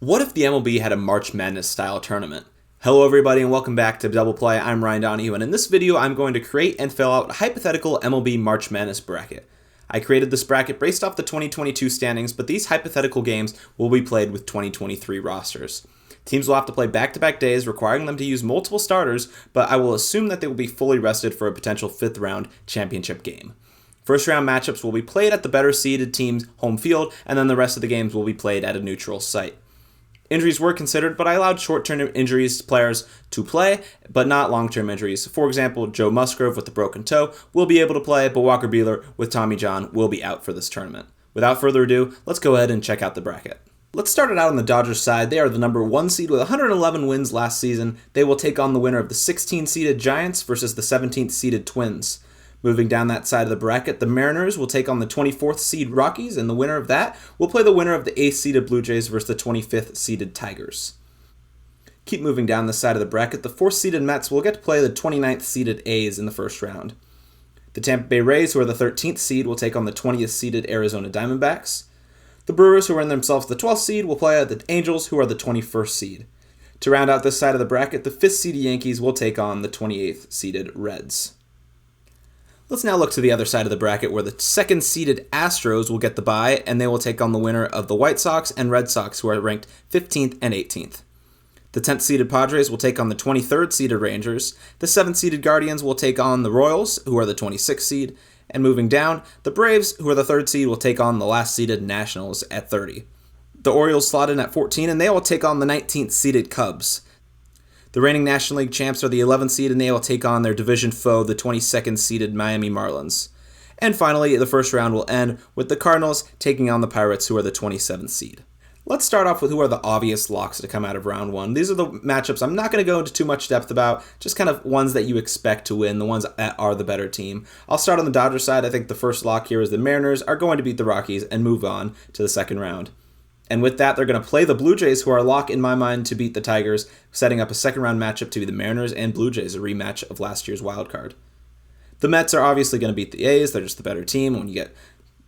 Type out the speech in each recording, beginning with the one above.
What if the MLB had a March Madness style tournament? Hello everybody and welcome back to Double Play. I'm Ryan Donahue, and in this video I'm going to create and fill out a hypothetical MLB March Madness bracket. I created this bracket based off the 2022 standings, but these hypothetical games will be played with 2023 rosters. Teams will have to play back-to-back days, requiring them to use multiple starters, but I will assume that they will be fully rested for a potential 5th round championship game. First round matchups will be played at the better seeded team's home field, and then the rest of the games will be played at a neutral site. Injuries were considered, but I allowed short-term injuries to players to play, but not long-term injuries. For example, Joe Musgrove with the broken toe will be able to play, but Walker Buehler with Tommy John will be out for this tournament. Without further ado, let's go ahead and check out the bracket. Let's start it out on the Dodgers side. They are the number 1 seed with 111 wins last season. They will take on the winner of the 16th-seeded Giants versus the 17th-seeded Twins. Moving down that side of the bracket, the Mariners will take on the 24th seed Rockies, and the winner of that will play the winner of the 8th seeded Blue Jays versus the 25th seeded Tigers. Keep moving down this side of the bracket, the 4th seeded Mets will get to play the 29th seeded A's in the first round. The Tampa Bay Rays, who are the 13th seed, will take on the 20th seeded Arizona Diamondbacks. The Brewers, who are in themselves the 12th seed, will play the Angels, who are the 21st seed. To round out this side of the bracket, the 5th seeded Yankees will take on the 28th seeded Reds. Let's now look to the other side of the bracket where the 2nd seeded Astros will get the bye, and they will take on the winner of the White Sox and Red Sox, who are ranked 15th and 18th. The 10th seeded Padres will take on the 23rd seeded Rangers. The 7th seeded Guardians will take on the Royals, who are the 26th seed. And moving down, the Braves, who are the 3rd seed, will take on the last seeded Nationals at 30. The Orioles slot in at 14, and they will take on the 19th seeded Cubs. The reigning National League champs are the 11th seed, and they will take on their division foe, the 22nd seeded Miami Marlins. And finally, the first round will end with the Cardinals taking on the Pirates, who are the 27th seed. Let's start off with who are the obvious locks to come out of round 1. These are the matchups I'm not going to go into too much depth about, just kind of ones that you expect to win, the ones that are the better team. I'll start on the Dodgers side. I think the first lock here is the Mariners are going to beat the Rockies and move on to the second round. And with that, they're going to play the Blue Jays, who are a lock in my mind to beat the Tigers, setting up a second-round matchup to be the Mariners and Blue Jays, a rematch of last year's wild card. The Mets are obviously going to beat the A's. They're just the better team. When you get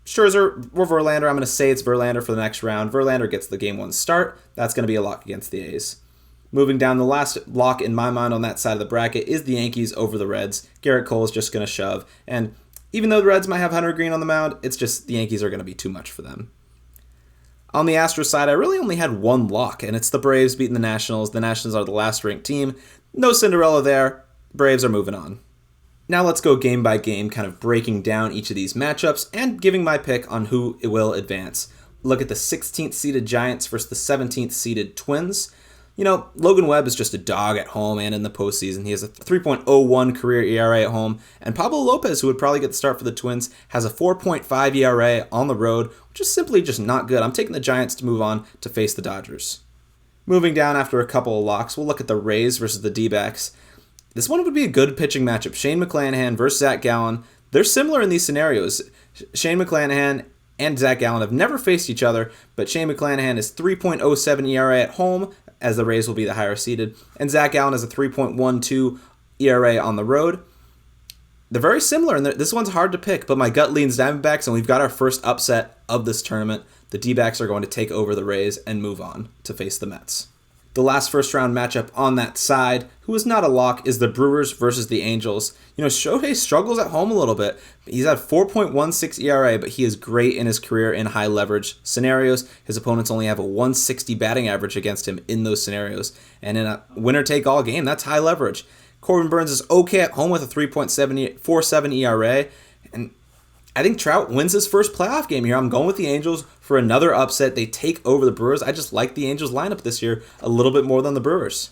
Scherzer or Verlander, I'm going to say it's Verlander for the next round. Verlander gets the Game 1 start. That's going to be a lock against the A's. Moving down, the last lock in my mind on that side of the bracket is the Yankees over the Reds. Garrett Cole is just going to shove. And even though the Reds might have Hunter Green on the mound, it's just the Yankees are going to be too much for them. On the Astros side, I really only had one lock, and it's the Braves beating the Nationals. The Nationals are the last ranked team. No Cinderella there. Braves are moving on. Now let's go game by game, kind of breaking down each of these matchups and giving my pick on who will advance. Look at the 16th seeded Giants versus the 17th seeded Twins. You know, Logan Webb is just a dog at home and in the postseason. He has a 3.01 career ERA at home. And Pablo Lopez, who would probably get the start for the Twins, has a 4.5 ERA on the road, which is simply just not good. I'm taking the Giants to move on to face the Dodgers. Moving down after a couple of locks, we'll look at the Rays versus the D-backs. This one would be a good pitching matchup. Shane McClanahan versus Zach Gallen. They're similar in these scenarios. Shane McClanahan and Zach Gallen have never faced each other, but Shane McClanahan is 3.07 ERA at home, as the Rays will be the higher seeded, and Zach Gallen has a 3.12 ERA on the road. They're very similar, and this one's hard to pick, but my gut leans Diamondbacks, and we've got our first upset of this tournament. The D-backs are going to take over the Rays and move on to face the Mets. The last first-round matchup on that side, who is not a lock, is the Brewers versus the Angels. You know, Shohei struggles at home a little bit. He's at 4.16 ERA, but he is great in his career in high-leverage scenarios. His opponents only have a 160 batting average against him in those scenarios. And in a winner-take-all game, that's high leverage. Corbin Burns is okay at home with a 3.47 ERA, and I think Trout wins his first playoff game here. I'm going with the Angels for another upset. They take over the Brewers. I just like the Angels lineup this year a little bit more than the Brewers.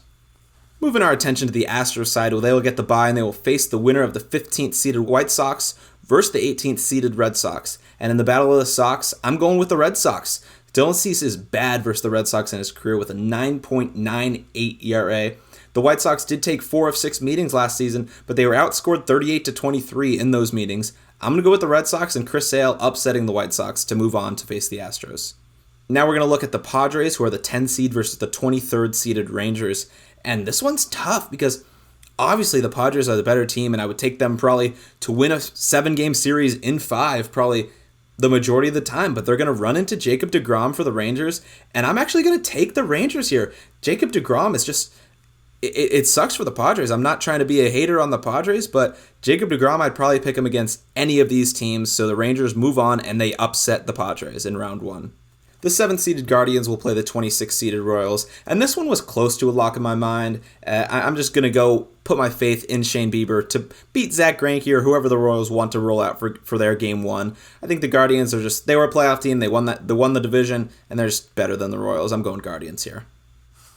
Moving our attention to the Astros side, where they will get the bye and they will face the winner of the 15th seeded White Sox versus the 18th seeded Red Sox. And in the battle of the Sox, I'm going with the Red Sox. Dylan Cease is bad versus the Red Sox in his career with a 9.98 ERA. The White Sox did take 4 of 6 meetings last season, but they were outscored 38-23 in those meetings. I'm going to go with the Red Sox and Chris Sale upsetting the White Sox to move on to face the Astros. Now we're going to look at the Padres, who are the 10 seed versus the 23rd seeded Rangers. And this one's tough because obviously the Padres are the better team, and I would take them probably to win a 7-game series in 5, probably the majority of the time, but they're going to run into Jacob deGrom for the Rangers, and I'm actually going to take the Rangers here. Jacob deGrom is just, it sucks for the Padres. I'm not trying to be a hater on the Padres, but Jacob deGrom, I'd probably pick him against any of these teams, so the Rangers move on and they upset the Padres in round 1. The 7th-seeded Guardians will play the 26th-seeded Royals, and this one was close to a lock in my mind. I'm just going to go put my faith in Shane Bieber to beat Zach Greinke or whoever the Royals want to roll out for their Game 1. I think the Guardians are just, they were a playoff team, they won the division, and they're just better than the Royals. I'm going Guardians here.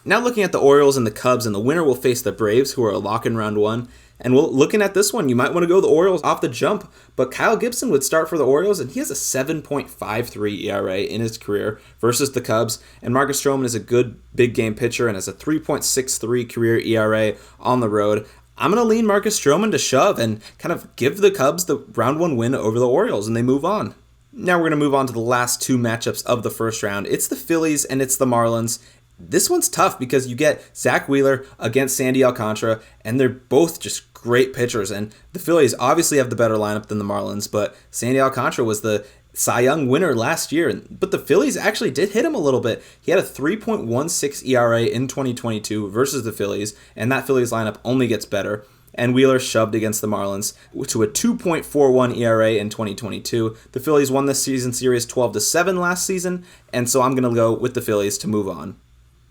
Now looking at the Orioles and the Cubs, and the winner will face the Braves, who are a lock in round 1. And looking at this one, you might want to go the Orioles off the jump, but Kyle Gibson would start for the Orioles, and he has a 7.53 ERA in his career versus the Cubs, and Marcus Stroman is a good big game pitcher and has a 3.63 career ERA on the road. I'm going to lean Marcus Stroman to shove and kind of give the Cubs the round 1 win over the Orioles, and they move on. Now we're going to move on to the last 2 matchups of the first round. It's the Phillies and it's the Marlins. This one's tough because you get Zach Wheeler against Sandy Alcantara, and they're both just great pitchers. And the Phillies obviously have the better lineup than the Marlins, but Sandy Alcantara was the Cy Young winner last year. But the Phillies actually did hit him a little bit. He had a 3.16 ERA in 2022 versus the Phillies, and that Phillies lineup only gets better. And Wheeler shoved against the Marlins to a 2.41 ERA in 2022. The Phillies won this season series 12-7 last season, and so I'm going to go with the Phillies to move on.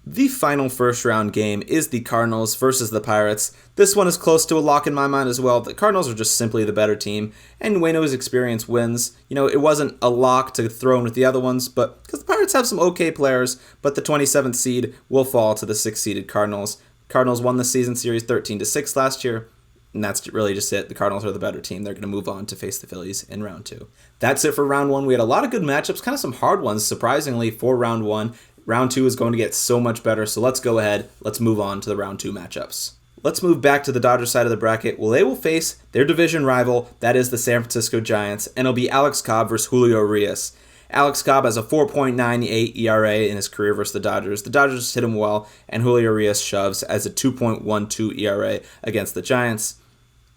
The final first round game is the Cardinals versus the Pirates. This one is close to a lock in my mind as well. The Cardinals are just simply the better team, and Waino's experience wins. It wasn't a lock to throw in with the other ones, but because the Pirates have some okay players, but the 27th seed will fall to the 6th-seeded Cardinals. Cardinals won the season series 13-6 last year, and that's really just it. The Cardinals are the better team. They're going to move on to face the Phillies in round 2. That's it for round 1. We had a lot of good matchups, kind of some hard ones, surprisingly, for round 1. Round 2 is going to get so much better, so let's go ahead. Let's move on to the round 2 matchups. Let's move back to the Dodgers side of the bracket. Well, they will face their division rival, that is the San Francisco Giants, and it'll be Alex Cobb versus Julio Urias. Alex Cobb has a 4.98 ERA in his career versus the Dodgers. The Dodgers hit him well, and Julio Urias shoves as a 2.12 ERA against the Giants.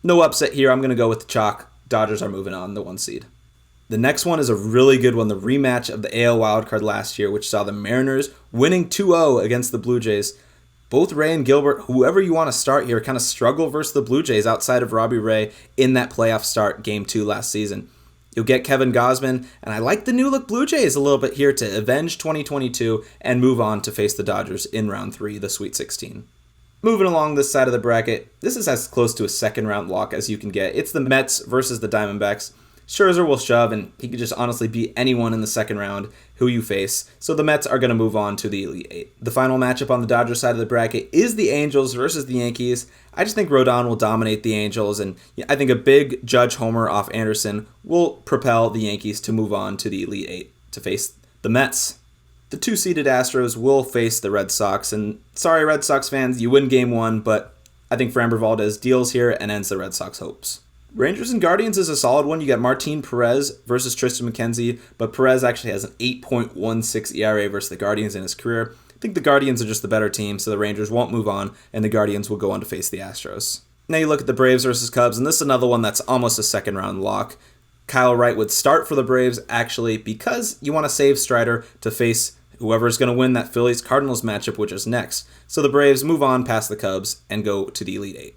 No upset here. I'm going to go with the chalk. Dodgers are moving on, the 1 seed. The next one is a really good one, the rematch of the AL wildcard last year, which saw the Mariners winning 2-0 against the Blue Jays. Both Ray and Gilbert, whoever you want to start here, kind of struggle versus the Blue Jays outside of Robbie Ray in that playoff start, Game 2 last season. You'll get Kevin Gausman, and I like the new-look Blue Jays a little bit here to avenge 2022 and move on to face the Dodgers in round 3, the Sweet 16. Moving along this side of the bracket, this is as close to a second-round lock as you can get. It's the Mets versus the Diamondbacks. Scherzer will shove, and he could just honestly beat anyone in the second round who you face. So the Mets are going to move on to the Elite Eight. The final matchup on the Dodgers side of the bracket is the Angels versus the Yankees. I just think Rodon will dominate the Angels, and I think a big Judge homer off Anderson will propel the Yankees to move on to the Elite Eight to face the Mets. The 2-seeded Astros will face the Red Sox, and sorry Red Sox fans, you win Game 1, but I think Framber Valdez deals here and ends the Red Sox hopes. Rangers and Guardians is a solid one. You got Martin Perez versus Tristan McKenzie, but Perez actually has an 8.16 ERA versus the Guardians in his career. I think the Guardians are just the better team, so the Rangers won't move on, and the Guardians will go on to face the Astros. Now you look at the Braves versus Cubs, and this is another one that's almost a second-round lock. Kyle Wright would start for the Braves, actually, because you want to save Strider to face whoever is going to win that Phillies-Cardinals matchup, which is next. So the Braves move on past the Cubs and go to the Elite Eight.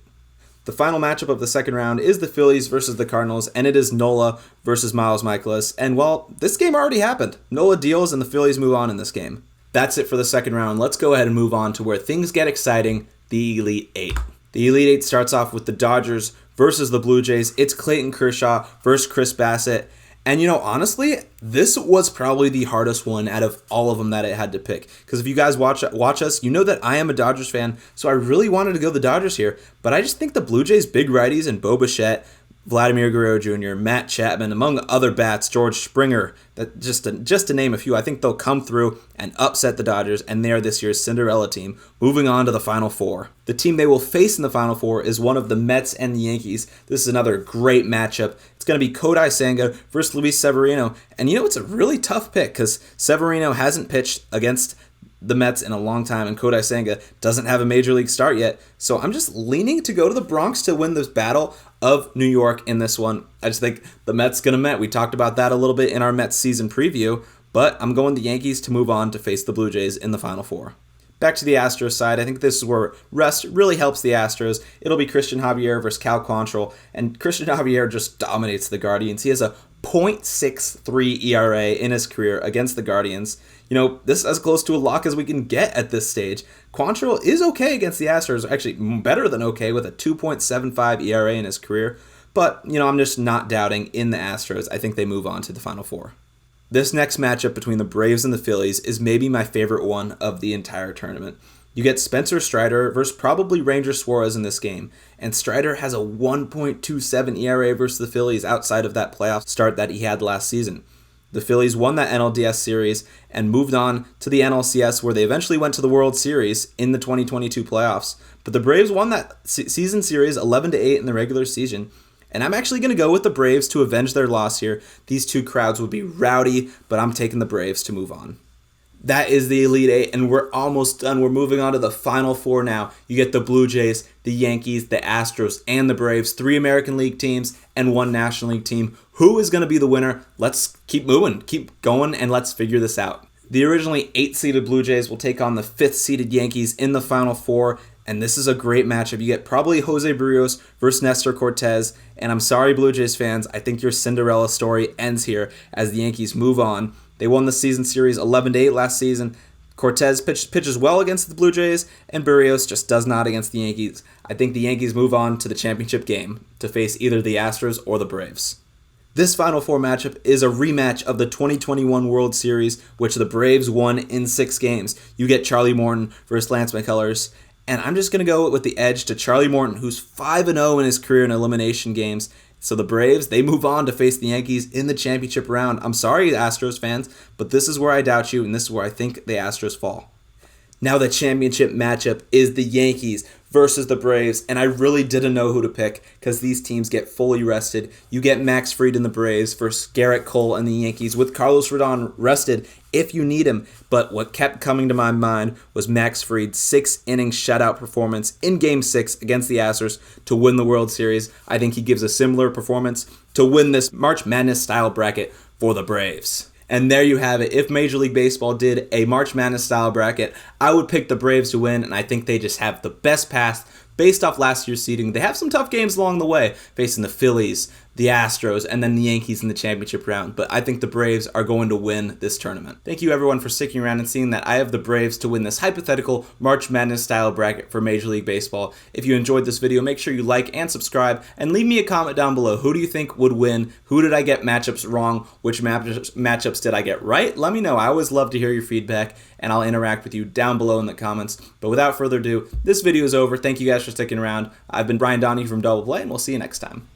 The final matchup of the second round is the Phillies versus the Cardinals, and it is Nola versus Miles Mikolas. And well, this game already happened. Nola deals, and the Phillies move on in this game. That's it for the second round. Let's go ahead and move on to where things get exciting, the Elite Eight. The Elite Eight starts off with the Dodgers versus the Blue Jays. It's Clayton Kershaw versus Chris Bassett. And honestly, this was probably the hardest one out of all of them that I had to pick. Because if you guys watch us, you know that I am a Dodgers fan, so I really wanted to go the Dodgers here. But I just think the Blue Jays' big righties and Bo Bichette, Vladimir Guerrero Jr., Matt Chapman, among other bats, George Springer, that just to name a few, I think they'll come through and upset the Dodgers, and they are this year's Cinderella team, moving on to the Final Four. The team they will face in the Final Four is one of the Mets and the Yankees. This is another great matchup. It's going to be Kodai Senga versus Luis Severino, and it's a really tough pick because Severino hasn't pitched against the Mets in a long time, and Kodai Senga doesn't have a major league start yet. So I'm just leaning to go to the Bronx to win this battle of New York in this one. I just think the Mets gonna Met. We talked about that a little bit in our Mets season preview, but I'm going the Yankees to move on to face the Blue Jays in the Final Four. Back to the Astros side, I think this is where rest really helps the Astros. It'll be Christian Javier versus Cal Quantrill, and Christian Javier just dominates the Guardians. He has a .63 ERA in his career against the Guardians. You know, this is as close to a lock as we can get at this stage. Quantrill is okay against the Astros, actually better than okay, with a 2.75 ERA in his career. But, you know, I'm just not doubting in the Astros. I think they move on to the Final Four. This next matchup between the Braves and the Phillies is maybe my favorite one of the entire tournament. You get Spencer Strider versus probably Ranger Suarez in this game, and Strider has a 1.27 ERA versus the Phillies outside of that playoff start that he had last season. The Phillies won that NLDS series and moved on to the NLCS, where they eventually went to the World Series in the 2022 playoffs. But the Braves won that season series 11-8 in the regular season. And I'm actually going to go with the Braves to avenge their loss here. These two crowds would be rowdy, but I'm taking the Braves to move on. That is the Elite Eight, and we're almost done. We're moving on to the Final Four now. You get the Blue Jays, the Yankees, the Astros, and the Braves. 3 American League teams and 1 National League team. Who is going to be the winner? Let's keep moving, keep going, and let's figure this out. The originally 8-seeded Blue Jays will take on the 5th-seeded Yankees in the Final Four. And this is a great matchup. You get probably Jose Barrios versus Nestor Cortez. And I'm sorry, Blue Jays fans, I think your Cinderella story ends here as the Yankees move on. They won the season series 11-8 last season. Cortez pitches well against the Blue Jays, and Barrios just does not against the Yankees. I think the Yankees move on to the championship game to face either the Astros or the Braves. This Final Four matchup is a rematch of the 2021 World Series, which the Braves won in 6 games. You get Charlie Morton versus Lance McCullers. And I'm just going to go with the edge to Charlie Morton, who's 5-0 in his career in elimination games. So the Braves, they move on to face the Yankees in the championship round. I'm sorry, Astros fans, but this is where I doubt you, and this is where I think the Astros fall. Now the championship matchup is the Yankees versus the Braves, and I really didn't know who to pick because these teams get fully rested. You get Max Fried in the Braves versus Garrett Cole and the Yankees with Carlos Rodon rested if you need him. But what kept coming to my mind was Max Fried's 6-inning shutout performance in Game 6 against the Astros to win the World Series. I think he gives a similar performance to win this March Madness style bracket for the Braves. And there you have it. If Major League Baseball did a March Madness style bracket, I would pick the Braves to win, and I think they just have the best path based off last year's seeding. They have some tough games along the way, facing the Phillies, the Astros, and then the Yankees in the championship round. But I think the Braves are going to win this tournament. Thank you everyone for sticking around and seeing that I have the Braves to win this hypothetical March Madness style bracket for Major League Baseball. If you enjoyed this video, make sure you like and subscribe, and leave me a comment down below. Who do you think would win? Who did I get matchups wrong? Which matchups did I get right? Let me know. I always love to hear your feedback, and I'll interact with you down below in the comments. But without further ado, this video is over. Thank you guys for sticking around. I've been Brian Donahue from Double Play, and we'll see you next time.